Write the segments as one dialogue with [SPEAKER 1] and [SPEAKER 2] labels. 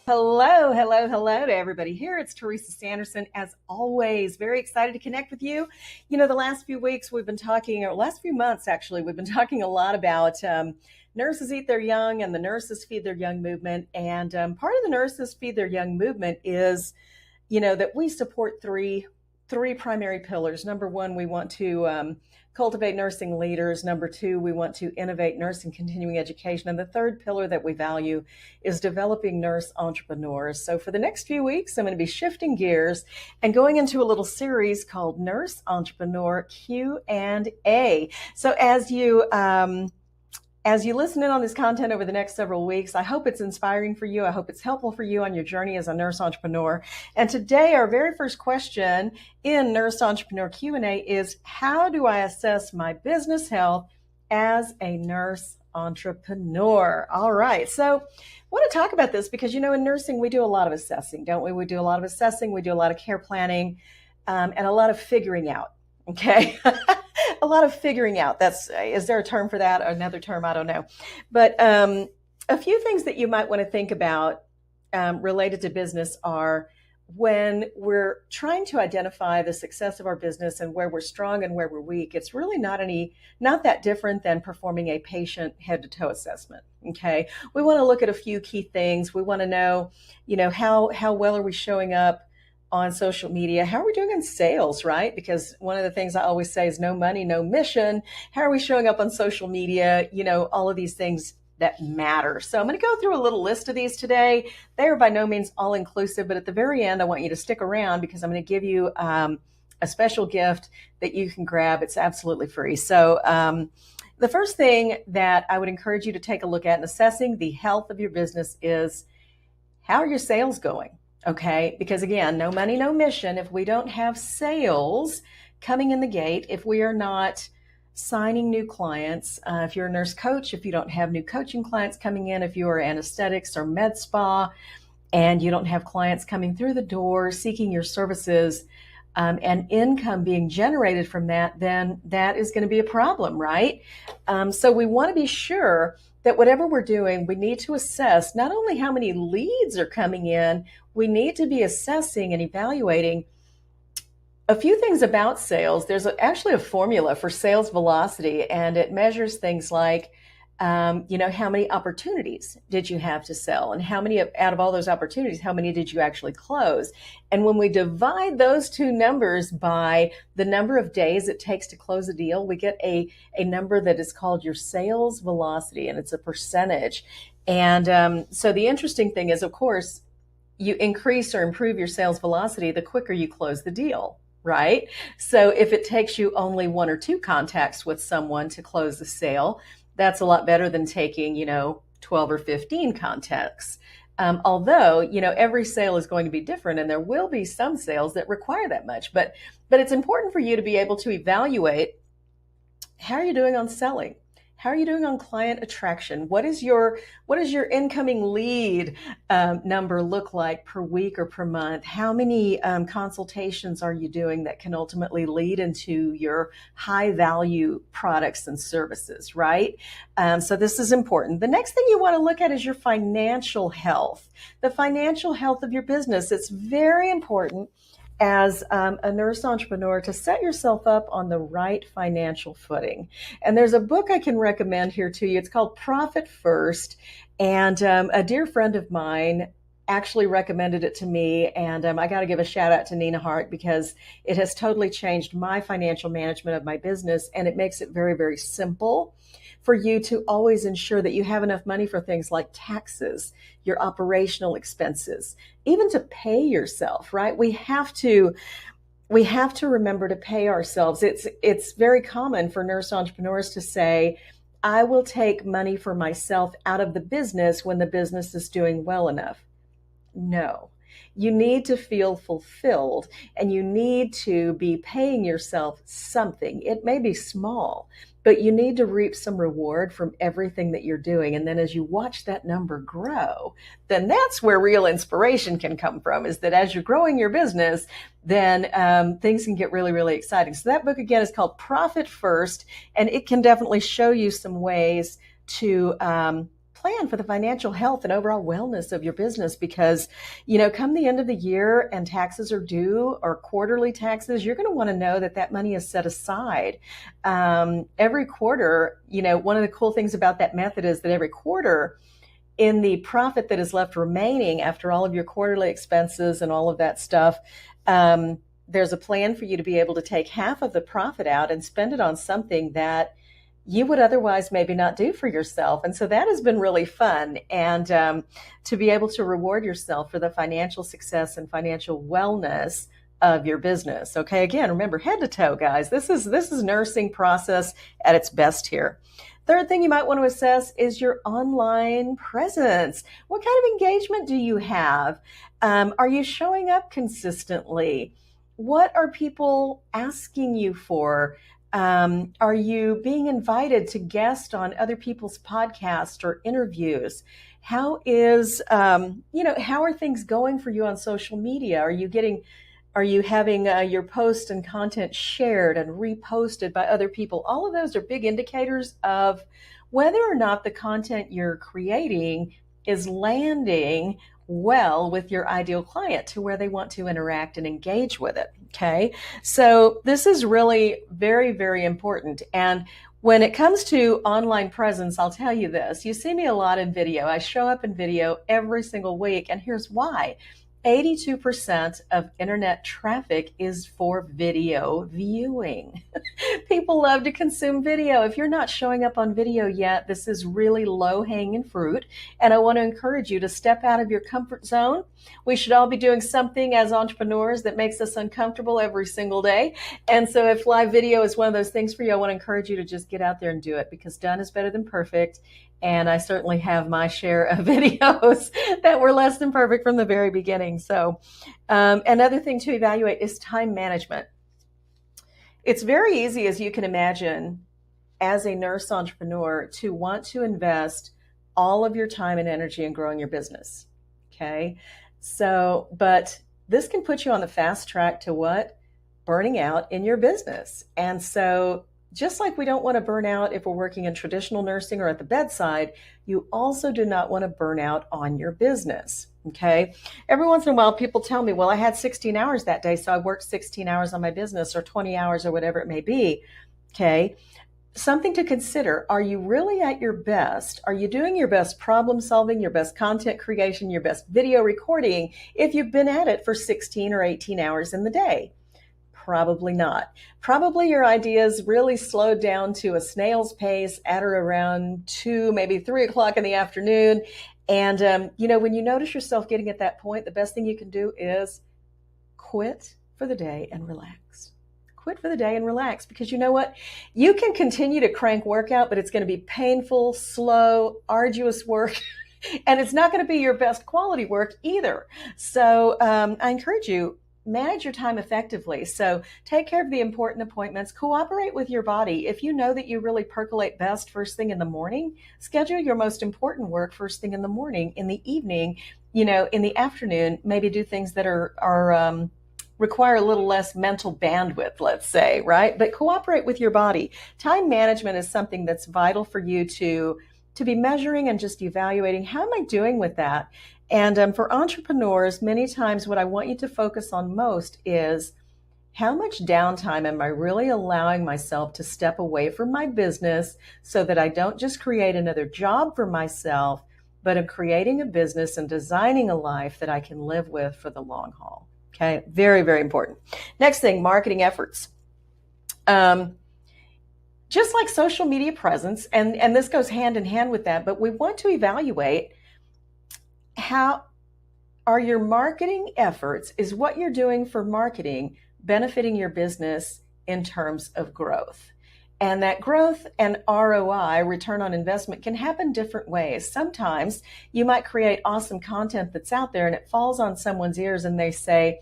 [SPEAKER 1] Hello, hello, hello to everybody here. It's Teresa Sanderson. As always, very excited to connect with you. The last few weeks we've been talking, or last few months actually, we've been talking a lot about nurses eat their young and the nurses feed their young movement. And part of the nurses feed their young movement is that we support three primary pillars. Number one, we want to cultivate nursing leaders. Number two, we want to innovate nursing continuing education. And the third pillar that we value is developing nurse entrepreneurs. So for the next few weeks, I'm going to be shifting gears and going into a little series called Nurse Entrepreneur Q&A. So as you listen in on this content over the next several weeks, I hope it's inspiring for you. I hope it's helpful for you on your journey as a nurse entrepreneur. And today, our very first question in Nurse Entrepreneur Q&A is, how do I assess my business health as a nurse entrepreneur? All right. So I want to talk about this because, in nursing, we do a lot of assessing, don't we? We do a lot of assessing. We do a lot of care planning and a lot of figuring out. Okay. A lot of figuring out. Is there a term for that? Or another term? I don't know. But a few things that you might want to think about related to business are when we're trying to identify the success of our business and where we're strong and where we're weak. It's really not that different than performing a patient head to toe assessment. Okay. We want to look at a few key things. We want to know, how well are we showing up on social media? How are we doing in sales, right? Because one of the things I always say is no money, no mission. How are we showing up on social media? All of these things that matter. So I'm going to go through a little list of these today. They are by no means all inclusive, but at the very end, I want you to stick around because I'm going to give you a special gift that you can grab. It's absolutely free. So the first thing that I would encourage you to take a look at in assessing the health of your business is, how are your sales going? Okay, because again, no money, no mission. If we don't have sales coming in the gate, if we are not signing new clients, if you're a nurse coach, if you don't have new coaching clients coming in, if you are anesthetics or med spa and you don't have clients coming through the door seeking your services and income being generated from that, then that is going to be a problem, right? So we want to be sure that whatever we're doing, we need to assess not only how many leads are coming in, we need to be assessing and evaluating a few things about sales. There's actually a formula for sales velocity, and it measures things like, how many opportunities did you have to sell? And how many out of all those opportunities, how many did you actually close? And when we divide those two numbers by the number of days it takes to close a deal, we get a number that is called your sales velocity, and it's a percentage. And so the interesting thing is, of course, you increase or improve your sales velocity the quicker you close the deal, right? So if it takes you only one or two contacts with someone to close the sale, that's a lot better than taking, 12 or 15 contacts. Although, every sale is going to be different, and there will be some sales that require that much. But it's important for you to be able to evaluate, how are you doing on selling? How are you doing on client attraction? What does your incoming lead number look like per week or per month? How many consultations are you doing that can ultimately lead into your high value products and services, right? So this is important. The next thing you want to look at is your financial health, the financial health of your business. It's very important as a nurse entrepreneur to set yourself up on the right financial footing. And there's a book I can recommend here to you. It's called Profit First. And a dear friend of mine actually recommended it to me. And I got to give a shout out to Nina Hart because it has totally changed my financial management of my business. And it makes it very, very simple for you to always ensure that you have enough money for things like taxes, your operational expenses, even to pay yourself, right? We have to remember to pay ourselves. It's very common for nurse entrepreneurs to say, I will take money for myself out of the business when the business is doing well enough. No. You need to feel fulfilled, and you need to be paying yourself something. It may be small, but you need to reap some reward from everything that you're doing. And then as you watch that number grow, then that's where real inspiration can come from, is that as you're growing your business, then things can get really, really exciting. So that book, again, is called Profit First, and it can definitely show you some ways to plan for the financial health and overall wellness of your business, because, come the end of the year and taxes are due, or quarterly taxes, you're going to want to know that that money is set aside. Every quarter, one of the cool things about that method is that every quarter, in the profit that is left remaining after all of your quarterly expenses and all of that stuff, there's a plan for you to be able to take half of the profit out and spend it on something that you would otherwise maybe not do for yourself. And so that has been really fun. And to be able to reward yourself for the financial success and financial wellness of your business. Okay, again, remember, head to toe, guys. This is nursing process at its best here. Third thing you might want to assess is your online presence. What kind of engagement do you have? Are you showing up consistently? What are people asking you for? Are you being invited to guest on other people's podcasts or interviews? How are things going for you on social media? Are you having your posts and content shared and reposted by other people? All of those are big indicators of whether or not the content you're creating is landing well with your ideal client to where they want to interact and engage with it. Okay. So this is really very, very important. And when it comes to online presence, I'll tell you this, you see me a lot in video. I show up in video every single week. And here's why. 82% of internet traffic is for video viewing. People love to consume video. If you're not showing up on video yet, this is really low-hanging fruit. And I want to encourage you to step out of your comfort zone. We should all be doing something as entrepreneurs that makes us uncomfortable every single day. And so if live video is one of those things for you, I want to encourage you to just get out there and do it, because done is better than perfect. And I certainly have my share of videos that were less than perfect from the very beginning. So another thing to evaluate is time management. It's very easy, as you can imagine, as a nurse entrepreneur, to want to invest all of your time and energy in growing your business. Okay. So, but this can put you on the fast track to what? Burning out in your business. And so just like we don't want to burn out if we're working in traditional nursing or at the bedside, you also do not want to burn out on your business. Okay. Every once in a while, people tell me, well, I had 16 hours that day, so I worked 16 hours on my business, or 20 hours, or whatever it may be. Okay. Something to consider. Are you really at your best? Are you doing your best problem solving, your best content creation, your best video recording if you've been at it for 16 or 18 hours in the day? Probably not. Probably your ideas really slowed down to a snail's pace at or around 2, maybe 3 o'clock in the afternoon. And, when you notice yourself getting at that point, the best thing you can do is quit for the day and relax. Quit for the day and relax, because you know what? You can continue to crank work out, but it's going to be painful, slow, arduous work. And it's not going to be your best quality work either. So I encourage you, manage your time effectively. So take care of the important appointments, cooperate with your body. If you know that you really percolate best first thing in the morning, schedule your most important work first thing in the morning. In the evening, in the afternoon, maybe do things that are require a little less mental bandwidth, let's say, right? But cooperate with your body. Time management is something that's vital for you to be measuring and just evaluating. How am I doing with that? And for entrepreneurs, many times what I want you to focus on most is, how much downtime am I really allowing myself to step away from my business so that I don't just create another job for myself, but I'm creating a business and designing a life that I can live with for the long haul. Okay, very, very important. Next thing, marketing efforts. Just like social media presence, and this goes hand in hand with that, but we want to evaluate, how are your marketing efforts, is what you're doing for marketing benefiting your business in terms of growth? And that growth and ROI, return on investment, can happen different ways. Sometimes you might create awesome content that's out there and it falls on someone's ears and they say,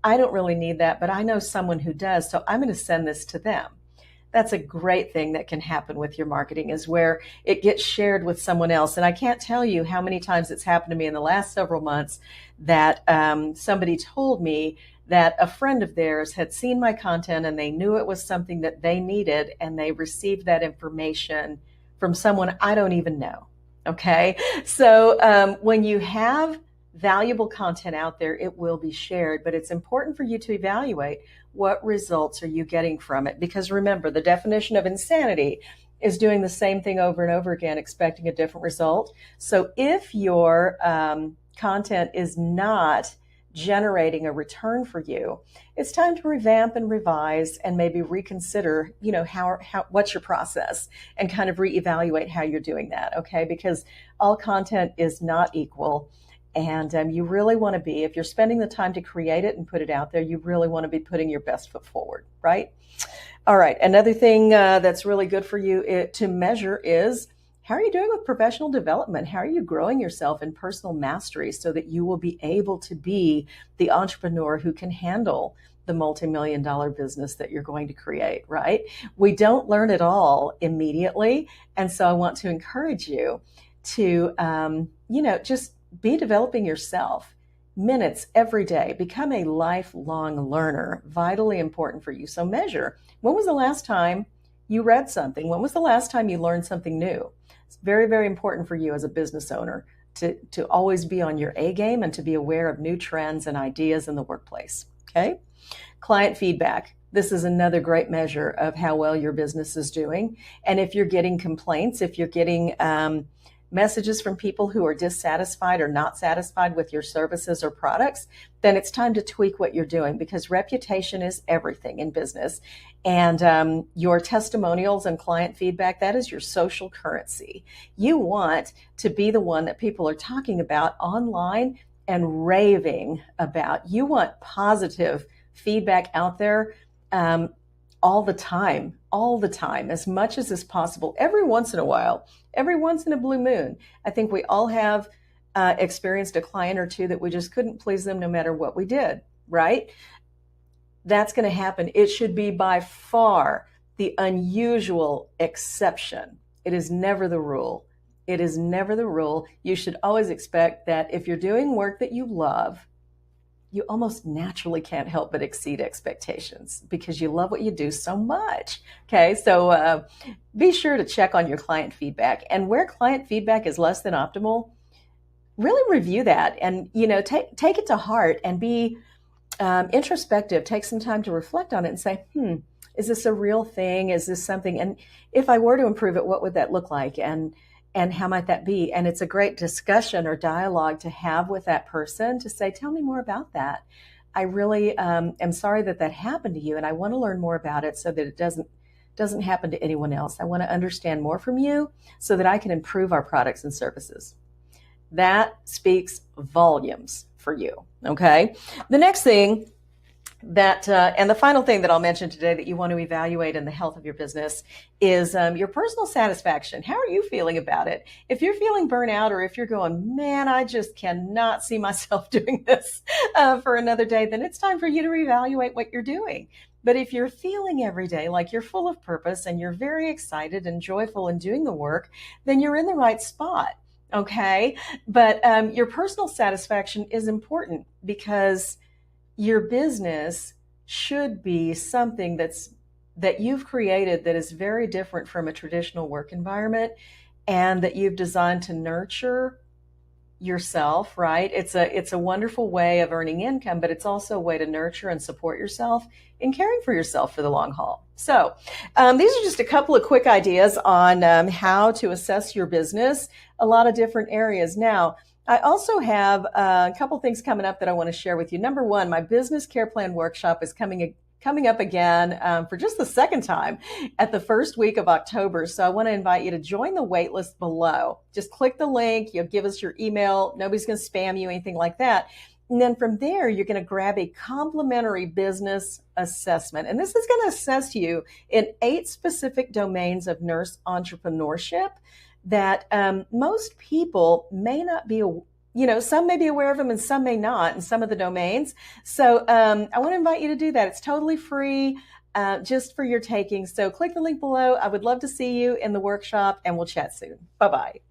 [SPEAKER 1] I don't really need that, but I know someone who does, so I'm going to send this to them. That's a great thing that can happen with your marketing, is where it gets shared with someone else. And I can't tell you how many times it's happened to me in the last several months that somebody told me that a friend of theirs had seen my content and they knew it was something that they needed, and they received that information from someone I don't even know. Okay. So when you have valuable content out there, it will be shared, but it's important for you to evaluate what results are you getting from it. Because remember, the definition of insanity is doing the same thing over and over again, expecting a different result. So if your content is not generating a return for you, it's time to revamp and revise and maybe reconsider, how what's your process, and kind of reevaluate how you're doing that. Okay, because all content is not equal. And you really want to be, if you're spending the time to create it and put it out there, you really want to be putting your best foot forward, right? All right. Another thing that's really good for you to measure is, how are you doing with professional development? How are you growing yourself in personal mastery so that you will be able to be the entrepreneur who can handle the multi-million-dollar business that you're going to create, right? We don't learn it all immediately. And so I want to encourage you to, just be developing yourself minutes every day. Become a lifelong learner, vitally important for you. So measure, when was the last time you read something? When was the last time you learned something new? It's very, very important for you as a business owner to always be on your A game and to be aware of new trends and ideas in the workplace. Okay. Client feedback. This is another great measure of how well your business is doing. And if you're getting complaints, if you're getting messages from people who are dissatisfied or not satisfied with your services or products, then it's time to tweak what you're doing, because reputation is everything in business. And your testimonials and client feedback, that is your social currency. You want to be the one that people are talking about online and raving about. You want positive feedback out there all the time, as much as is possible, every once in a while, every once in a blue moon. I think we all have experienced a client or two that we just couldn't please them no matter what we did, right? That's going to happen. It should be by far the unusual exception. It is never the rule. It is never the rule. You should always expect that if you're doing work that you love, you almost naturally can't help but exceed expectations because you love what you do so much. Okay, so be sure to check on your client feedback. And where client feedback is less than optimal, really review that and take it to heart and be introspective. Take some time to reflect on it and say, is this a real thing? Is this something? And if I were to improve it, what would that look like? And how might that be? And it's a great discussion or dialogue to have with that person to say, tell me more about that. I really am sorry that happened to you, and I want to learn more about it so that it doesn't happen to anyone else. I want to understand more from you so that I can improve our products and services. That speaks volumes for you, okay? The next thing and the final thing that I'll mention today that you want to evaluate in the health of your business is your personal satisfaction. How are you feeling about it? If you're feeling burnout, or if you're going, man, I just cannot see myself doing this for another day, then it's time for you to reevaluate what you're doing. But if you're feeling every day like you're full of purpose and you're very excited and joyful in doing the work, then you're in the right spot. Okay. But your personal satisfaction is important, because your business should be something that you've created that is very different from a traditional work environment, and that you've designed to nurture yourself, right? It's a wonderful way of earning income, but it's also a way to nurture and support yourself in caring for yourself for the long haul. So these are just a couple of quick ideas on how to assess your business, a lot of different areas. Now, I also have a couple things coming up that I want to share with you. Number one, my business care plan workshop is coming up again for just the second time at the first week of October. So I want to invite you to join the waitlist below. Just click the link. You'll give us your email. Nobody's going to spam you, anything like that. And then from there, you're going to grab a complimentary business assessment. And this is going to assess you in 8 specific domains of nurse entrepreneurship that most people may not be, some may be aware of them and some may not in some of the domains. So I want to invite you to do that. It's totally free, just for your taking. So click the link below. I would love to see you in the workshop, and we'll chat soon. Bye-bye.